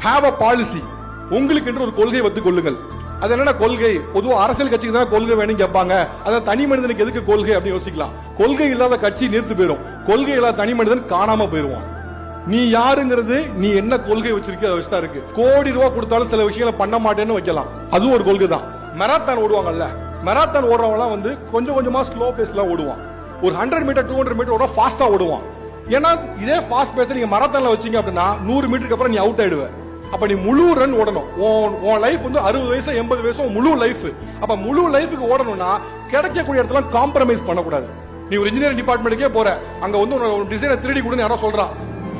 Have a policy. உங்களுக்கு என்று ஒரு கொள்கை வைத்துக் கொள்ளுங்கள். அது என்னன்னா கொள்கை, பொதுவா அரசியல் கட்சிக்கு தான் கொள்கை வேணும் கேட்பாங்க. அதான் தனி மனிதனுக்கு எதுக்கு கொள்கை அப்படின்னு யோசிக்கலாம். கொள்கை இல்லாத கட்சி நீர்த்து போயிடும். கொள்கை இல்லாத தனி மனிதன் காணாம போயிருவான். நீ யாருங்கிறது நீ என்ன கொள்கை வச்சிருக்க அதை வச்சுதான் இருக்கு. கோடி ரூபாய் கொடுத்தாலும் சில விஷயங்களை பண்ண மாட்டேன்னு வைக்கலாம். அதுவும் ஒரு கொள்கை தான். மெராத்தான் ஓடுவாங்கல்ல, மெராத்தான் ஓடுறவங்க கொஞ்சம் கொஞ்சமா ஸ்லோ பேஸ்ல ஓடுவான். ஒரு 100 மீட்டர் 200 மீட்டர் ஓட ஃபாஸ்டா ஓடுவான். ஏன்னா இதே ஃபாஸ்ட் பேஸ் நீங்க மராத்தான்ல வச்சீங்க அப்படின்னா 100 மீட்டருக்கு அப்புறம் நீ அவுட் ஆயிடுவ. அப்ப நீ முழு ரன் ஓடணும். உன் லைஃப் 60 வயசு 80 வயசு முழு லைஃப். அப்ப முழு லைஃபுக்கு ஓடணும்னா கிடைக்கக்கூடிய இடத்துல காம்ப்ரமைஸ் பண்ணக்கூடாது. நீ ஒரு இன்ஜினியரிங் டிபார்ட்மெண்ட்டுக்கே போற, அங்க ஒரு டிசைனை திருடி கொடுன்னு யாரோ சொல்றான்.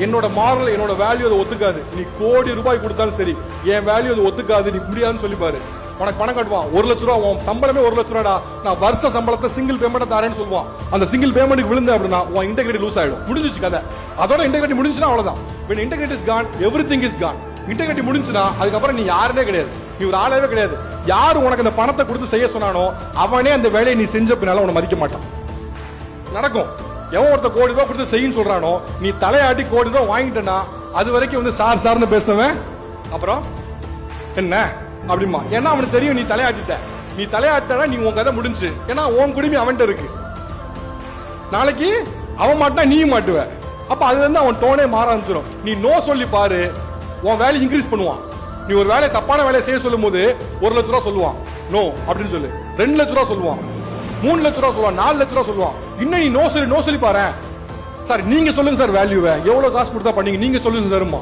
என்னோட மாரல் என்னோட வேல்யூ அதை ஒத்துக்காது. நீ கோடி ரூபாய் கொடுத்தாலும் சரி என் வேல்யூ அதை ஒத்துக்காது, நீ முடியாதுன்னு சொல்லி பாரு. உனக்கு பணம் கட்டுவான். 1 லட்ச ரூபா, உன் சம்பளமே 1 லட்ச ரூபாடா, நான் வருஷ சம்பளத்தை சிங்கிள் பேமெண்ட் தரேன்னு சொல்லுவான். அந்த சிங்கிள் பேமெண்ட்டுக்கு விழுந்த அப்படின்னா உன் இன்டெகிரிட்டி லூஸ் ஆயிடும். முடிஞ்சிச்சு கதை. அதோட இன்டெகிரிட்டி முடிஞ்சுனா அவ்வளவுதான். when integrity is gone everything is gone. Integrity முடிஞ்சுனா அதுக்கப்புறம் நீ யாருனே கிடையாது, நீ ஒரு ஆளவே கிடையாது. யாரு உனக்கு அந்த பணத்தை கொடுத்து செய்ய சொன்னானோ அவனே அந்த வேலையை நீ செஞ்ச பின்னால உன்னை மதிக்க மாட்டான். நடக்கும். எவன் ஒருத்த கோடி ரூபாய் கொடுத்து செய்யும் சொல்றானோ நீ தலையாட்டி கோடி ரூபாய் வாங்கிட்டனா அது வரைக்கும் சார் சார்னு பேசினவன் அப்புறம் என்ன அப்படிமா. ஏன்னா அவனுக்கு தெரியும் நீ தலையாட்டிட்ட. நீ தலையாட்டனா நீ உன் கதை முடிஞ்சு. ஏன்னா உன் குடுமி அவன்கிட்ட இருக்கு. நாளைக்கு அவன் மாட்டினா நீயும் மாட்டுவ. அப்ப அதுல இருந்து அவன் டோனே மாற ஆரம்பிச்சிடும். நீ நோ சொல்லி பாரு, உன் வேலையை இன்க்ரீஸ் பண்ணுவான். நீ ஒரு வேலையை தப்பான வேலையை செய்ய சொல்லும் போது 1 லட்ச ரூபா சொல்லுவான் நோ அப்படின்னு சொல்லு. 2 லட்ச ரூபா சொல்லுவான், 3 லட்ச ரூபா சொல்லுவான், 4 லட்ச ரூபா சொல்லுவான். இன்னும் நீ நோ சொல்லி பாரு. சார் நீங்க சொல்லுங்க சார் வேல்யூவை, எவ்வளவு காசு கொடுத்தா பண்ணீங்க நீங்க சொல்லுங்க சார்மா.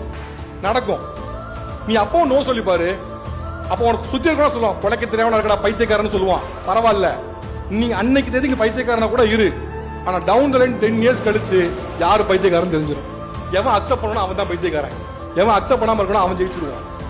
நடக்கும். நீ அப்போ நோ சொல்லி பாரு. அப்போ உனக்கு சுத்தி இருக்கா சொல்லுவான், கொலைக்க தெரியாம இருக்கடா பைத்தியக்காரன்னு சொல்லுவான். பரவாயில்ல, நீ அன்னைக்கு தெரிஞ்சு பைத்தியக்காரனா கூட இரு. ஆனா டவுன் த லைன் 10 இயர்ஸ் கழிச்சு யாரு பைத்தியக்காரன் தெரிஞ்சிடும். எவன் அக்செப்ட் பண்ணணும் அவன் தான் பைத்தியக்காரன். எவன் அக்செப்ட் பண்ணாம இருக்கணும் அவன் ஜெயிச்சிருவான்.